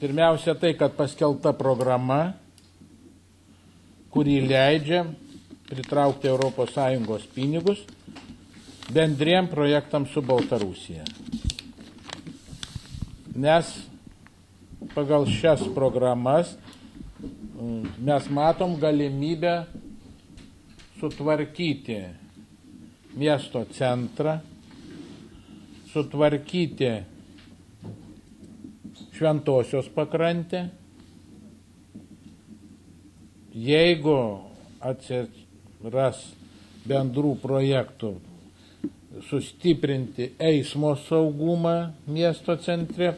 Pirmiausia tai, kad paskelbta programa, kuri leidžia pritraukti ES pinigus bendriem projektam su Baltarusija. Nes pagal šias programas mes matom galimybę sutvarkyti miesto centrą, sutvarkyti Šventosios pakrantę. Jeigu atsiras bendrų projektų, sustiprinti eismo saugumą miesto centre,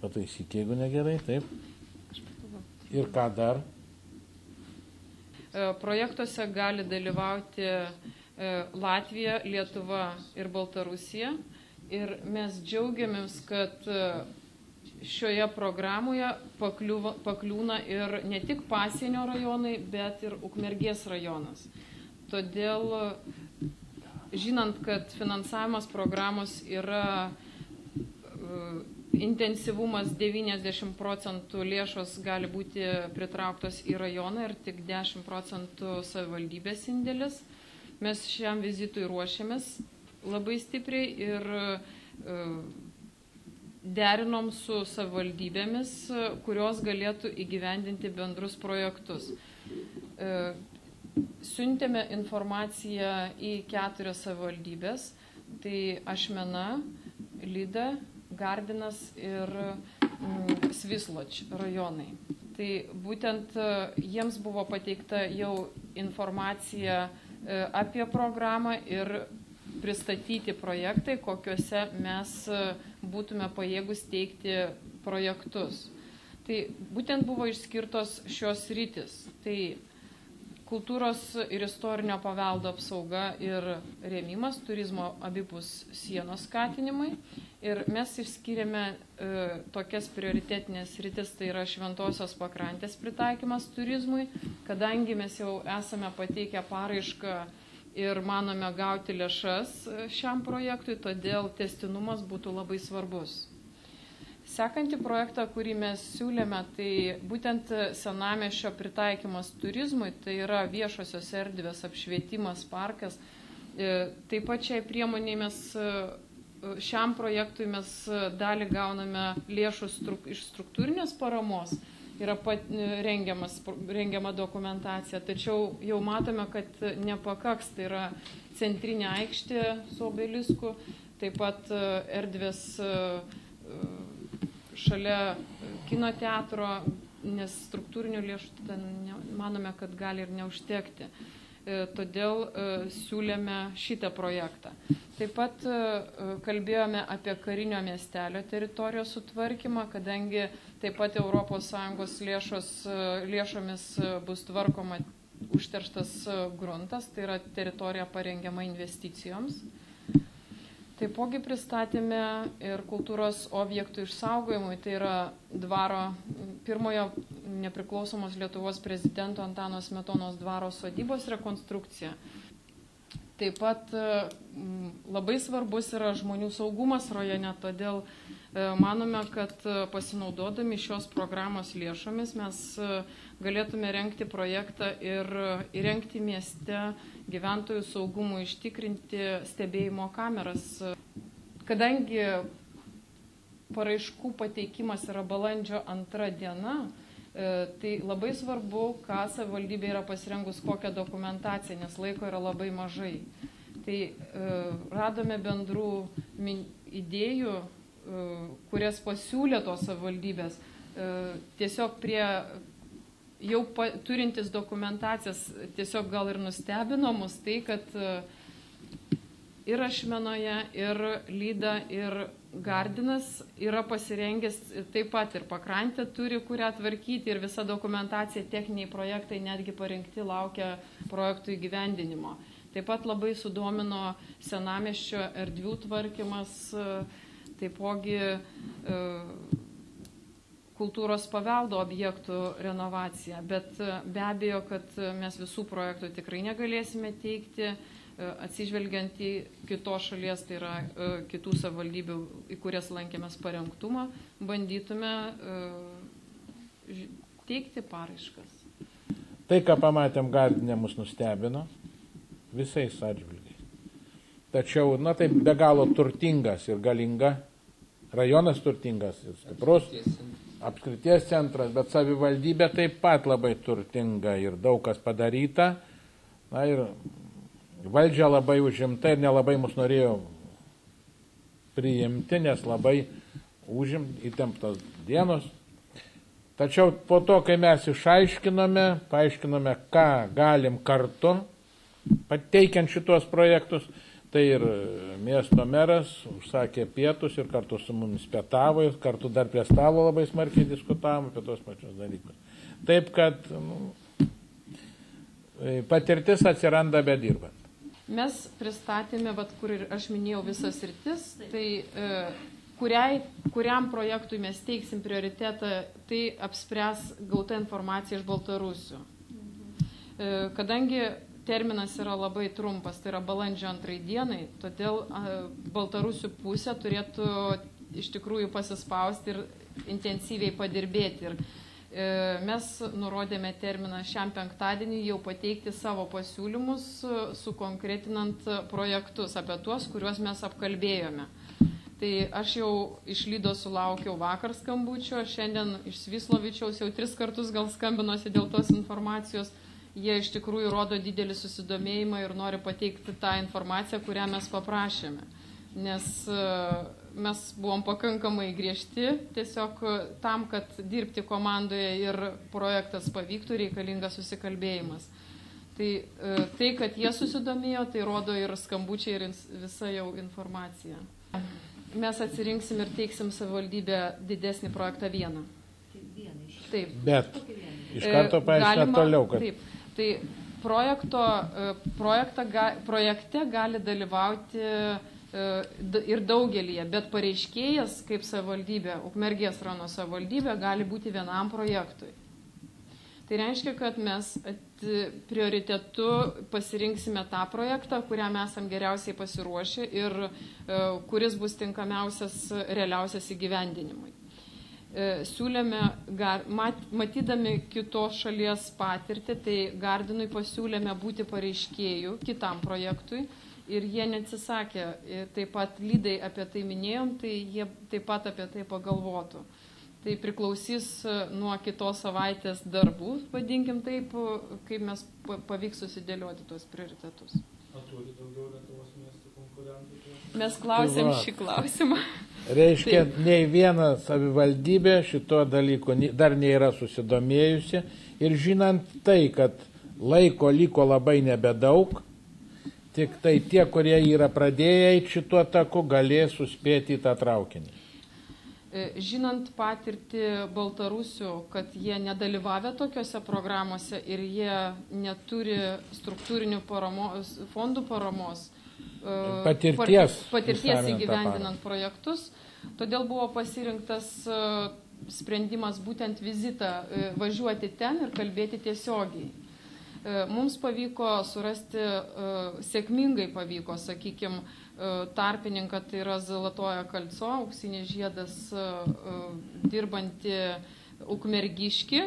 pataisyk, jeigu negerai, taip. Ir ką dar? Projektuose gali dalyvauti Latvija, Lietuva ir Baltarusija. Ir mes džiaugiamės, kad šioje programoje pakliūna ir ne tik pasienio rajonai, bet ir Ukmergės rajonas. Todėl, žinant, kad finansavimas programos yra intensyvumas 90% lėšos gali būti pritrauktos į rajoną ir tik 10% savivaldybės indėlis, mes šiam vizitui ruošiamės labai stipriai ir derinom su savivaldybėmis, kurios galėtų įgyvendinti bendrus projektus. Siuntėme informaciją į 4 savivaldybės, tai Ašmena, Lida, Gardinas ir Svisloč rajonai. Tai būtent jiems buvo pateikta jau informacija apie programą ir pristatyti projektai, kokiuose mes būtume pajėgus teikti projektus. Tai būtent buvo išskirtos šios sritys. Tai kultūros ir istorinio paveldo apsauga ir rėmimas, turizmo abipus sienos skatinimai. Ir mes išskiriame tokias prioritetinės sritis, tai yra Šventosios pakrantės pritaikymas turizmui, kadangi mes jau esame pateikę paraišką ir manome gauti lėšas šiam projektui, todėl tęstinumas būtų labai svarbus. Sekantį projektą, kurį mes siūlėme, tai būtent senamiesčio pritaikymas turizmui, tai yra viešosios erdvės apšvietimas, parkas. Taip pat šiai priemoniai šiam projektui mes dalį gauname lėšų iš struktūrinės paramos, yra rengiama dokumentacija, tačiau jau matome, kad nepakaks, tai yra centrinė aikštė su obelisku, taip pat erdvės šalia kino teatro, nes struktūrinių lėšų manome, kad gali ir neužtekti. Todėl siūlėme šitą projektą. Taip pat kalbėjome apie karinio miestelio teritorijos sutvarkymą, kadangi taip pat ES lėšomis bus tvarkoma užterštas gruntas, tai yra teritorija parengiama investicijoms. Taipogi pristatėme ir kultūros objektų išsaugojimui, tai yra dvaro pirmojo nepriklausomos Lietuvos prezidento Antano Smetonos dvaro sodybos rekonstrukcija. Taip pat labai svarbus yra žmonių saugumas rajone, todėl manome, kad pasinaudodami šios programos lėšomis mes galėtume rengti projektą ir įrengti mieste gyventojų saugumų, ištikrinti stebėjimo kameras. Kadangi paraiškų pateikimas yra balandžio 2 diena, tai labai svarbu, ką savivaldybė yra pasirengus, kokią dokumentaciją, nes laiko yra labai mažai. Tai radome bendrų idėjų, kurias pasiūlė tos savivaldybės, tiesiog prie jau turintis dokumentacijas, tiesiog gal ir nustebino mus tai, kad ir Ašmenoje, ir Lyda, ir Gardinas yra pasirengęs taip pat ir pakrantę turi, kurią tvarkyti, ir visa dokumentacija, techniniai projektai netgi parengti, laukia projektų įgyvendinimo. Taip pat labai sudomino senamiesčio erdvių tvarkymas, taipogi kultūros paveldo objektų renovacija, bet be abejo, kad mes visų projektų tikrai negalėsime teikti, atsižvelgiant į kitos šalies, tai yra kitų savivaldybių, į kurias lankėmės parengtumą, bandytume teikti paraiškas. Tai, ką pamatėm Gardine, mus nustebino visais atžvilgiais. Tačiau, tai be galo turtingas ir galinga, rajonas turtingas ir stiprus, apskrities centras, bet savivaldybė taip pat labai turtinga ir daug kas padaryta. Na ir valdžia labai užimta ir nelabai mus norėjo priimti, nes labai įtemptos dienos. Tačiau po to, kai mes paaiškinome, ką galim kartu, pateikiant šitos projektus, tai ir miesto meras užsakė pietus ir kartu su mumis pietavo ir kartu dar prie stalo labai smarkiai diskutavom apie tos pačius dalykus. Taip, kad patirtis atsiranda bedirbant. Mes pristatėme, kur ir aš minėjau visas sritis, tai kuriam projektui mes teiksim prioritetą, tai apspręs gauta informacija iš Baltarusių. Kadangi terminas yra labai trumpas, tai yra balandžio 2 dienai, todėl Baltarusių pusė turėtų iš tikrųjų pasispausti ir intensyviai padirbėti. Ir mes nurodėme terminą šiam penktadienį jau pateikti savo pasiūlymus, sukonkretinant projektus apie tuos, kuriuos mes apkalbėjome. Tai aš jau iš Lydo sulaukiau vakar skambučio, šiandien iš Svislovičiaus jau 3 kartus gal skambinosi dėl tos informacijos. Jie iš tikrųjų rodo didelį susidomėjimą ir nori pateikti tą informaciją, kurią mes paprašėme. Nes mes buvom pakankamai griežti, tiesiog tam, kad dirbti komandoje ir projektas pavyktų, reikalingas susikalbėjimas. Tai, kad jie susidomėjo, tai rodo ir skambučiai ir visa jau informacija. Mes atsirinksim ir teiksim savivaldybę didesnį projektą vieną. Taip. Bet iš karto paaiškina toliau, kad... Taip. Tai projekte gali dalyvauti ir daugelyje, bet pareiškėjas kaip savivaldybė, Ukmergės rajono savivaldybė, gali būti vienam projektui. Tai reiškia, kad mes prioritetu pasirinksime tą projektą, kuriam esam geriausiai pasiruošę ir kuris bus tinkamiausias, realiausias įgyvendinimui. Siūlėme, matydami kitos šalies patirtį, tai Gardinui pasiūlėme būti pareiškėjų kitam projektui ir jie neatsisakė. Taip pat Lydai apie tai minėjom, tai jie taip pat apie tai pagalvotų. Tai priklausys nuo kitos savaitės darbų, vadinkim taip, kaip mes pavyks susidėlioti tuos prioritetus. Ar turi daugiau Lietuvos miestų konkurentų? Mes klausėm šį klausimą. Reiškia, nei viena savivaldybė šito dalyko dar nėra susidomėjusi ir žinant tai, kad laiko liko labai nebedaug, tik tai tie, kurie yra pradėję eiti šituo taku, galės suspėti į tą traukinį. Žinant patirtį Baltarusių, kad jie nedalyvavę tokiuose programuose ir jie neturi struktūrinių fondų paramos, patirties įgyvendinant projektus, todėl buvo pasirinktas sprendimas būtent vizitą važiuoti ten ir kalbėti tiesiogiai. Mums pavyko surasti, sėkmingai pavyko, sakykime, tarpininką, tai yra Zalatoja Kalco, auksinės žiedas dirbanti Ukmergiški